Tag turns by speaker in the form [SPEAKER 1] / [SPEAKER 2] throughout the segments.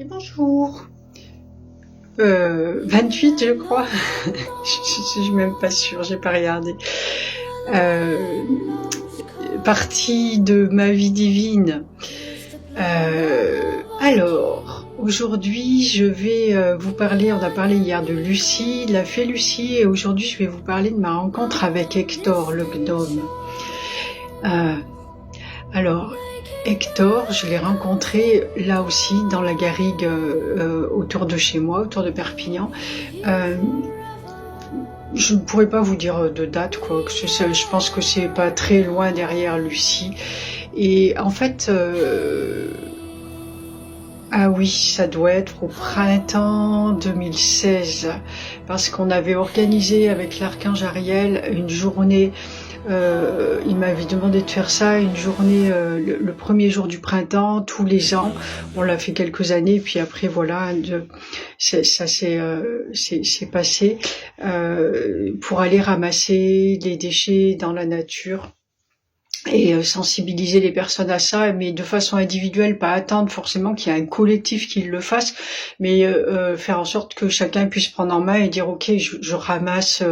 [SPEAKER 1] Et bonjour. 28, je crois. Je suis même pas sûre, j'ai pas regardé. Euh, Partie de ma vie divine. Alors, aujourd'hui, je vais vous parler, on a parlé hier de Lucie, de la fée Lucie, et aujourd'hui, je vais vous parler de ma rencontre avec Hector, le gnome. Alors, Hector, je l'ai rencontré là aussi dans la garrigue autour de chez moi, autour de Perpignan. Je ne pourrais pas vous dire de date, quoi. Je pense que c'est pas très loin derrière Lucie. Et en fait, ah oui, ça doit être au printemps 2016, parce qu'on avait organisé avec l'archange Ariel une journée. Il m'avait demandé de faire ça, une journée le premier jour du printemps, tous les ans. On l'a fait quelques années, puis après voilà, ça s'est passé pour aller ramasser les déchets dans la nature et sensibiliser les personnes à ça, mais de façon individuelle, pas attendre forcément qu'il y ait un collectif qui le fasse, mais faire en sorte que chacun puisse prendre en main et dire ok, je ramasse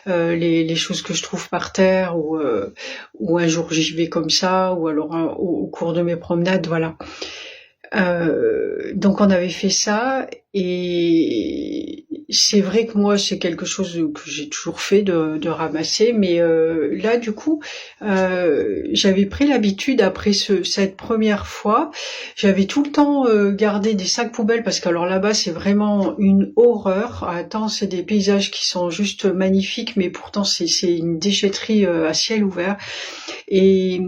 [SPEAKER 1] les choses que je trouve par terre, ou un jour j'y vais comme ça, ou alors au cours de mes promenades, voilà. Donc on avait fait ça, et c'est vrai que moi c'est quelque chose que j'ai toujours fait de ramasser, mais là du coup j'avais pris l'habitude après cette première fois, j'avais tout le temps gardé des sacs poubelles, parce que alors là-bas c'est vraiment une horreur. Attends, c'est des paysages qui sont juste magnifiques, mais pourtant c'est une déchetterie à ciel ouvert. Et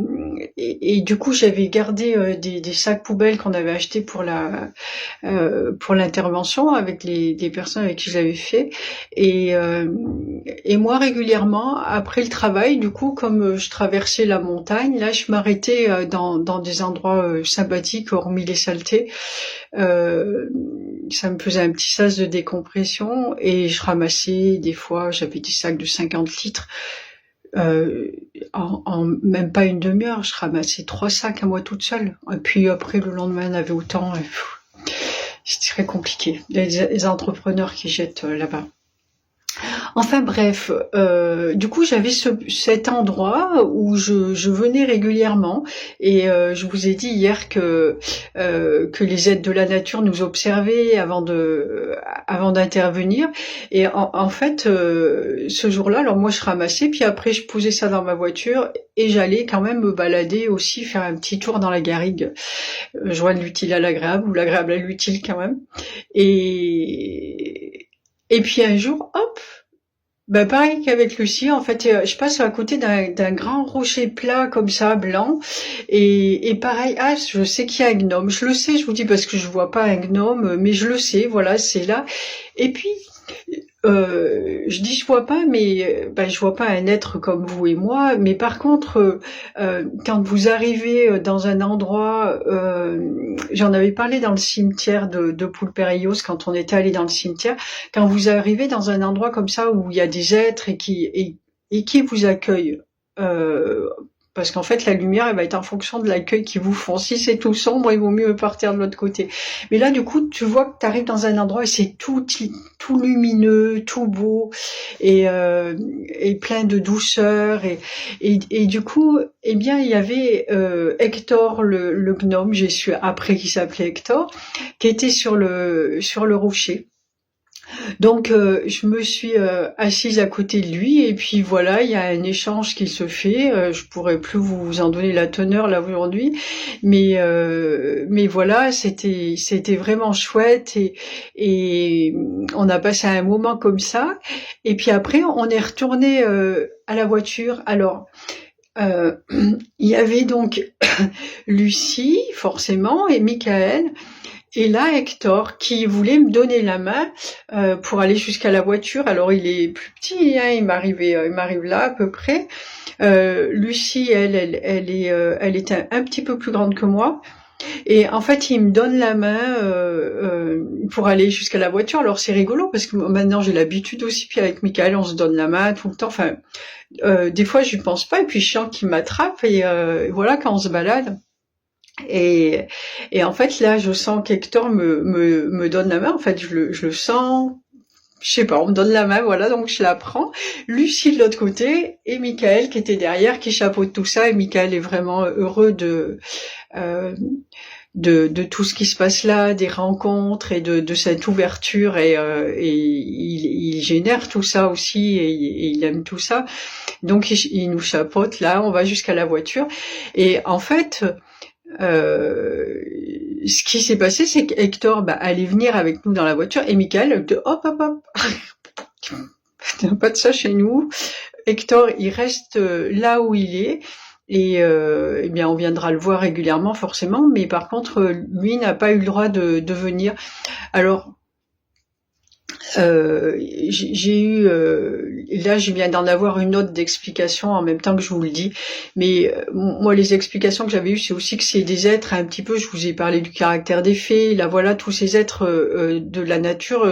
[SPEAKER 1] du coup, j'avais gardé des sacs poubelles qu'on avait achetés pour l'intervention avec des personnes avec qui je l'avais fait. Et moi, régulièrement, après le travail, du coup, comme je traversais la montagne, là, je m'arrêtais dans des endroits sympathiques, hormis les saletés. Ça me faisait un petit sas de décompression, et je ramassais, des fois, j'avais des sacs de 50 litres. En même pas une demi-heure, je ramassais 3 sacs à moi toute seule. Et puis après, le lendemain, il y en avait autant. C'est très compliqué. Il y a des entrepreneurs qui jettent là-bas. Enfin bref, du coup j'avais cet endroit où je venais régulièrement, et je vous ai dit hier que les êtres de la nature nous observaient avant d'intervenir. Et en fait, ce jour-là, alors moi je ramassais, puis après je posais ça dans ma voiture, et j'allais quand même me balader aussi, faire un petit tour dans la garrigue, joindre l'utile à l'agréable, ou l'agréable à l'utile quand même. Et puis un jour, hop, bah pareil qu'avec Lucie, en fait, je passe à côté d'un grand rocher plat comme ça, blanc, et pareil, ah, je sais qu'il y a un gnome, je le sais, je vous dis, parce que je vois pas un gnome, mais je le sais, voilà, c'est là. Et puis, je dis je vois pas, mais je vois pas un être comme vous et moi, mais par contre, quand vous arrivez dans un endroit, j'en avais parlé dans le cimetière de Poulperillos, quand on était allé dans le cimetière, quand vous arrivez dans un endroit comme ça où il y a des êtres et qui vous accueillent, parce qu'en fait la lumière elle va être en fonction de l'accueil qu'ils vous font. Si c'est tout sombre, il vaut mieux partir de l'autre côté. Mais là du coup tu vois que tu arrives dans un endroit et c'est tout lumineux, tout beau, et plein de douceur, et du coup eh bien il y avait Hector le gnome, j'ai su après qu'il s'appelait Hector, qui était sur le rocher. Donc je me suis assise à côté de lui, et puis voilà, il y a un échange qui se fait. Je pourrais plus vous en donner la teneur là aujourd'hui, mais voilà, c'était vraiment chouette, et on a passé un moment comme ça. Et puis après, on est retourné à la voiture. Alors il y avait donc Lucie forcément et Michael. Et là, Hector, qui voulait me donner la main pour aller jusqu'à la voiture. Alors, il est plus petit, hein, il m'arrive là à peu près. Lucie, elle est un petit peu plus grande que moi. Et en fait, il me donne la main pour aller jusqu'à la voiture. Alors, c'est rigolo parce que maintenant, j'ai l'habitude aussi. Puis avec Michael, on se donne la main tout le temps. Enfin, des fois, je ne pense pas. Et puis, je sens qu'il m'attrape. Et voilà, quand on se balade. Et, et en fait, là, je sens qu'Hector me donne la main. En fait, je le sens. Je sais pas, on me donne la main, voilà, donc je la prends. Lucie de l'autre côté et Michael qui était derrière, qui chapeaute tout ça. Et Michael est vraiment heureux euh, de tout ce qui se passe là, des rencontres et de cette ouverture et il génère tout ça aussi et il aime tout ça. Donc il nous chapeaute là, on va jusqu'à la voiture et en fait ce qui s'est passé c'est qu'Hector allait venir avec nous dans la voiture et Michael de hop hop hop pas de ça chez nous. Hector il reste là où il est. Et eh bien, on viendra le voir régulièrement, forcément, mais par contre, lui n'a pas eu le droit de venir. Alors, j'ai eu là je viens d'en avoir une autre d'explication en même temps que je vous le dis, mais moi les explications que j'avais eues c'est aussi que c'est des êtres un petit peu, je vous ai parlé du caractère des fées, là voilà tous ces êtres de la nature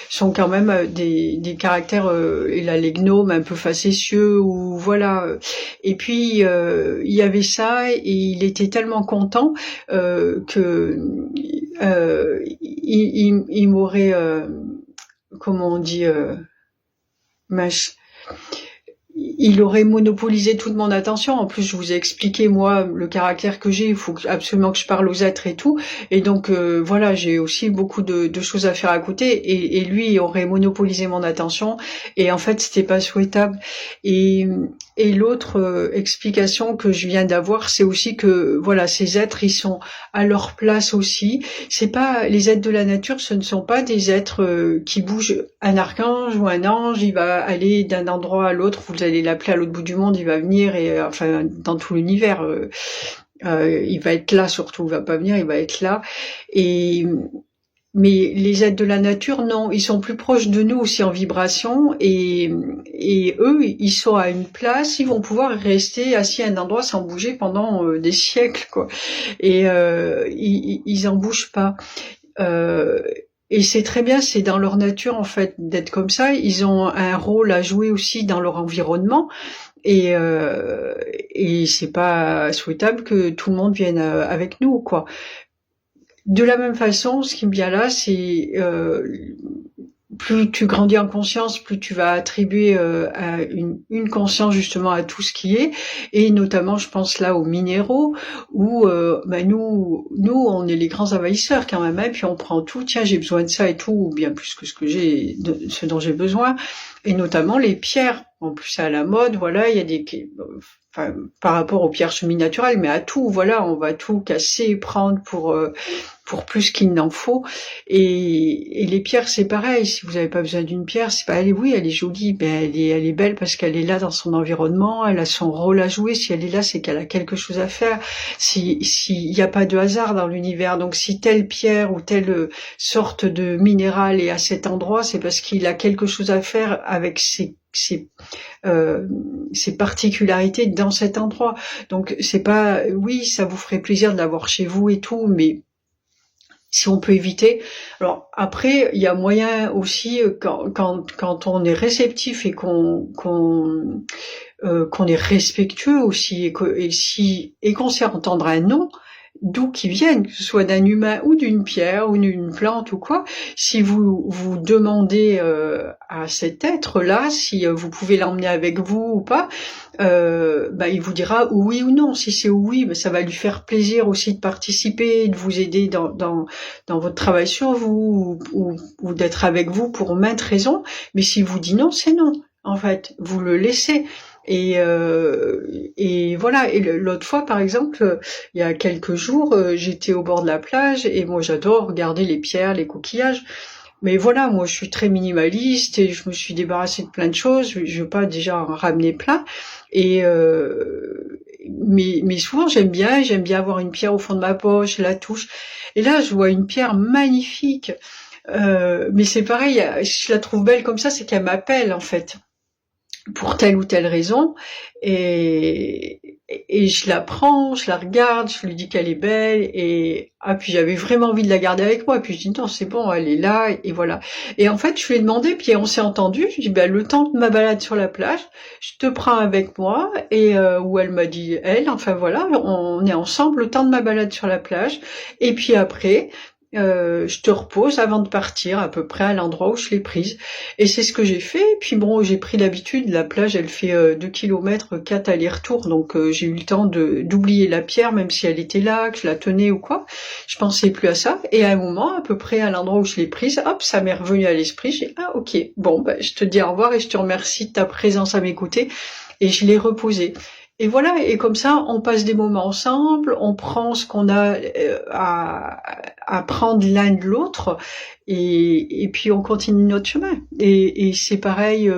[SPEAKER 1] sont quand même des caractères et là les gnomes un peu facétieux ou voilà et puis il y avait ça et il était tellement content que il m'aurait comment on dit, mince, il aurait monopolisé toute mon attention. En plus, je vous ai expliqué, moi, le caractère que j'ai. Il faut absolument que je parle aux êtres et tout. Et donc, voilà, j'ai aussi beaucoup de choses à faire à côté. Et lui, il aurait monopolisé mon attention. Et en fait, c'était pas souhaitable. Et l'autre explication que je viens d'avoir, c'est aussi que, voilà, ces êtres, ils sont à leur place aussi. C'est pas, les êtres de la nature, ce ne sont pas des êtres qui bougent. Un archange ou un ange, il va aller d'un endroit à l'autre. Vous allez l'appeler à l'autre bout du monde, il va venir et enfin dans tout l'univers, il va être là surtout, il va pas venir, il va être là. Et mais les êtres de la nature, non, ils sont plus proches de nous aussi en vibration et eux, ils sont à une place, ils vont pouvoir rester assis à un endroit sans bouger pendant des siècles, quoi. Et ils en bougent pas. Euh, et c'est très bien, c'est dans leur nature en fait d'être comme ça. Ils ont un rôle à jouer aussi dans leur environnement et c'est pas souhaitable que tout le monde vienne avec nous quoi. De la même façon, ce qui me vient là, c'est plus tu grandis en conscience, plus tu vas attribuer une conscience justement à tout ce qui est, et notamment, je pense là aux minéraux, où nous, on est les grands envahisseurs quand même, hein, puis on prend tout, tiens, j'ai besoin de ça et tout, ou bien plus que ce dont j'ai besoin, et notamment les pierres. En plus, c'est à la mode, voilà, il y a enfin, par rapport aux pierres semi-naturelles, mais à tout, voilà, on va tout casser, prendre pour plus qu'il n'en faut. Et les pierres, c'est pareil. Si vous n'avez pas besoin d'une pierre, c'est pas, oui, elle est jolie, ben elle est belle parce qu'elle est là dans son environnement, elle a son rôle à jouer. Si elle est là, c'est qu'elle a quelque chose à faire. S'il y a pas de hasard dans l'univers, donc si telle pierre ou telle sorte de minéral est à cet endroit, c'est parce qu'il a quelque chose à faire avec ses particularités dans cet endroit. Donc c'est pas, oui, ça vous ferait plaisir de l'avoir chez vous et tout, mais si on peut éviter. Alors après, il y a moyen aussi quand on est réceptif et qu'on est respectueux aussi et qu'on sait entendre un non, d'où qu'ils viennent, que ce soit d'un humain ou d'une pierre ou d'une plante ou quoi, si vous demandez à cet être-là si vous pouvez l'emmener avec vous ou pas, il vous dira oui ou non. Si c'est oui, ça va lui faire plaisir aussi de participer, de vous aider dans votre travail sur vous ou d'être avec vous pour maintes raisons. Mais si vous dit non, c'est non. En fait, vous le laissez. Et voilà. Et l'autre fois, par exemple, il y a quelques jours, j'étais au bord de la plage et moi j'adore regarder les pierres, les coquillages. Mais voilà, moi je suis très minimaliste et je me suis débarrassée de plein de choses. Je veux pas déjà en ramener plein. Et mais souvent j'aime bien avoir une pierre au fond de ma poche, la touche. Et là, je vois une pierre magnifique. Mais c'est pareil, je la trouve belle comme ça, c'est qu'elle m'appelle en fait. pour telle ou telle raison, et je la prends, je la regarde, je lui dis qu'elle est belle, et puis j'avais vraiment envie de la garder avec moi, puis je dis non, c'est bon, elle est là, et voilà. Et en fait, je lui ai demandé, puis on s'est entendu, je dis le temps de ma balade sur la plage, je te prends avec moi, et où elle m'a dit enfin voilà, on est ensemble le temps de ma balade sur la plage, et puis après, je te repose avant de partir, à peu près à l'endroit où je l'ai prise. Et c'est ce que j'ai fait. Puis bon, j'ai pris l'habitude, la plage, elle fait 2 kilomètres, 4 allers-retours, donc j'ai eu le temps d'oublier la pierre, même si elle était là, que je la tenais ou quoi. Je pensais plus à ça. Et à un moment, à peu près à l'endroit où je l'ai prise, hop, ça m'est revenu à l'esprit. J'ai dit, ah ok, bon, je te dis au revoir et je te remercie de ta présence à m'écouter. Et je l'ai reposée. Et voilà, et comme ça, on passe des moments ensemble, on prend ce qu'on a à prendre l'un de l'autre, et puis on continue notre chemin. Et c'est pareil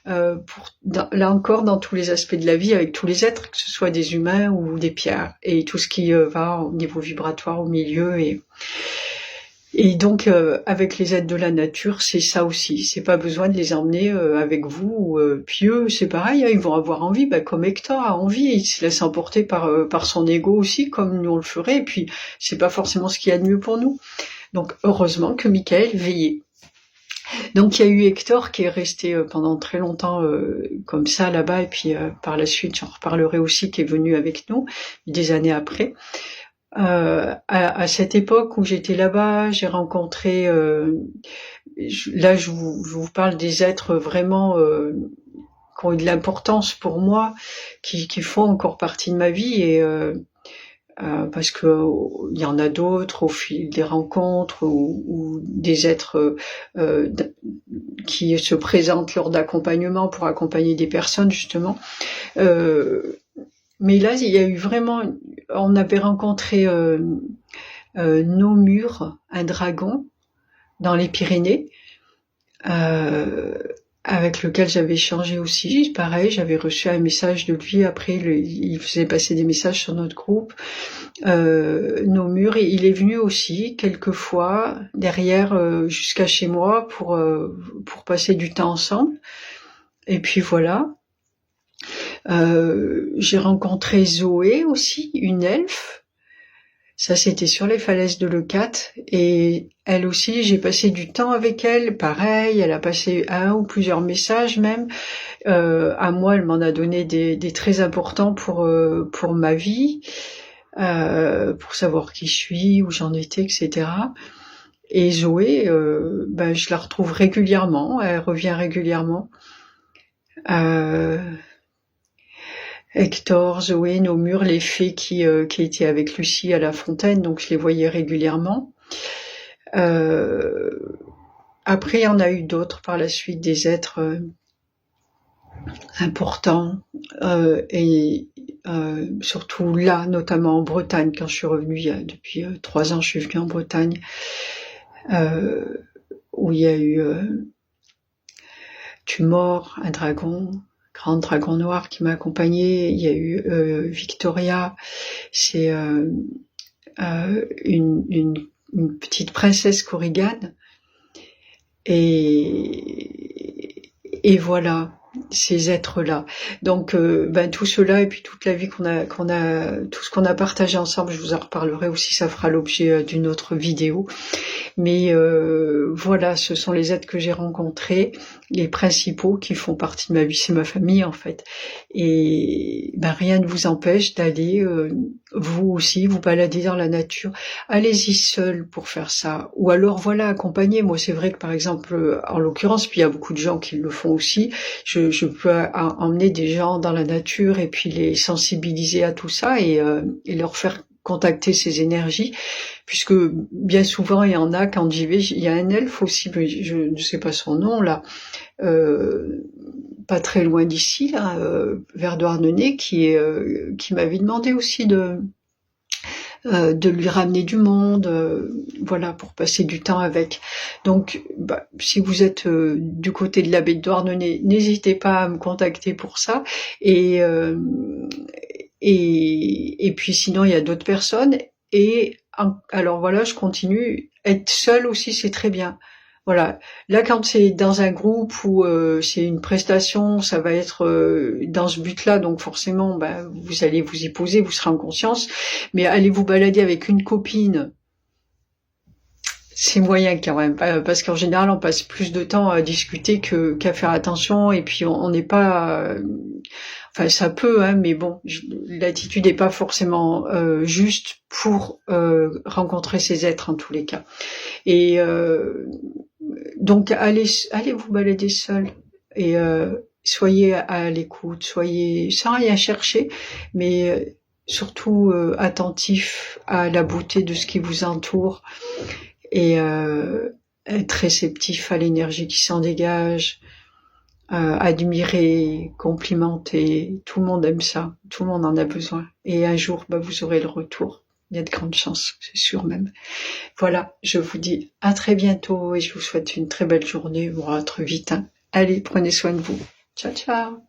[SPEAKER 1] là encore dans tous les aspects de la vie, avec tous les êtres, que ce soit des humains ou des pierres, et tout ce qui va au niveau vibratoire au milieu. Et donc, avec les êtres de la nature, c'est ça aussi. C'est pas besoin de les emmener avec vous. Puis eux, c'est pareil, ils vont avoir envie, comme Hector a envie. Il se laisse emporter par son ego aussi, comme nous on le ferait. Et puis, c'est pas forcément ce qu'il y a de mieux pour nous. Donc, heureusement que Michael veillait. Donc, il y a eu Hector qui est resté pendant très longtemps comme ça là-bas. Et puis, par la suite, j'en reparlerai aussi, qui est venu avec nous des années après. À cette époque où j'étais là-bas, j'ai rencontré, je vous parle des êtres vraiment qui ont eu de l'importance pour moi, qui font encore partie de ma vie, et parce que il y en a d'autres au fil des rencontres, ou des êtres qui se présentent lors d'accompagnement pour accompagner des personnes justement. Mais là, il y a eu vraiment, on avait rencontré Naumur, un dragon, dans les Pyrénées, avec lequel j'avais échangé aussi. Pareil, j'avais reçu un message de lui. Après, il faisait passer des messages sur notre groupe. Naumur, il est venu aussi quelques fois derrière, jusqu'à chez moi pour passer du temps ensemble. Et puis voilà. J'ai rencontré Zoé aussi, une elfe. Ça, c'était sur les falaises de Leucate. Et elle aussi, j'ai passé du temps avec elle. Pareil, elle a passé un ou plusieurs messages même. À moi, elle m'en a donné des très importants pour ma vie, pour savoir qui je suis, où j'en étais, etc. Et Zoé, je la retrouve régulièrement. Elle revient régulièrement. Hector, Zoé, Naumur, les fées qui étaient avec Lucie à la fontaine, donc je les voyais régulièrement. Après, il y en a eu d'autres par la suite, des êtres importants, et surtout là, notamment en Bretagne, quand je suis revenue, depuis 3 ans, je suis venue en Bretagne, où il y a eu Tumor, un dragon, grand dragon noir qui m'a accompagnée. Il y a eu Victoria, c'est une petite princesse korrigane, et voilà, ces êtres-là. Donc tout cela, et puis toute la vie qu'on a, tout ce qu'on a partagé ensemble, je vous en reparlerai aussi, ça fera l'objet d'une autre vidéo. Mais voilà, ce sont les êtres que j'ai rencontrés, les principaux qui font partie de ma vie, c'est ma famille en fait. Et rien ne vous empêche d'aller, vous aussi, vous balader dans la nature. Allez-y seul pour faire ça. Ou alors voilà, accompagné. Moi, c'est vrai que par exemple, en l'occurrence, puis il y a beaucoup de gens qui le font aussi, je peux emmener des gens dans la nature et puis les sensibiliser à tout ça, et leur faire contacter ces énergies, puisque bien souvent il y en a, quand j'y vais, il y a un elfe aussi, mais je ne sais pas son nom là, pas très loin d'ici, là, vers Douarnenez, qui m'avait demandé aussi de lui ramener du monde, voilà, pour passer du temps avec. Donc, si vous êtes du côté de la baie de Douarnenez, n'hésitez pas à me contacter pour ça. Et puis sinon, il y a d'autres personnes. Et alors voilà, je continue. Être seule aussi, c'est très bien. Voilà. Là, quand c'est dans un groupe ou c'est une prestation, ça va être dans ce but-là, donc forcément, ben, vous allez vous y poser, vous serez en conscience. Mais allez vous balader avec une copine, c'est moyen quand même, parce qu'en général, on passe plus de temps à discuter qu'à faire attention, et puis on n'est pas... enfin, ça peut, hein, mais bon, l'attitude n'est pas forcément juste pour rencontrer ces êtres en tous les cas. Et donc, allez vous balader seul, et soyez à l'écoute, soyez sans rien chercher, mais surtout attentif à la beauté de ce qui vous entoure, et être réceptif à l'énergie qui s'en dégage, admirer, complimenter. Tout le monde aime ça, tout le monde en a besoin. Et un jour, bah, vous aurez le retour. Il y a de grandes chances, c'est sûr même. Voilà, je vous dis à très bientôt et je vous souhaite une très belle journée. On va très vite, hein. Allez, prenez soin de vous. Ciao, ciao.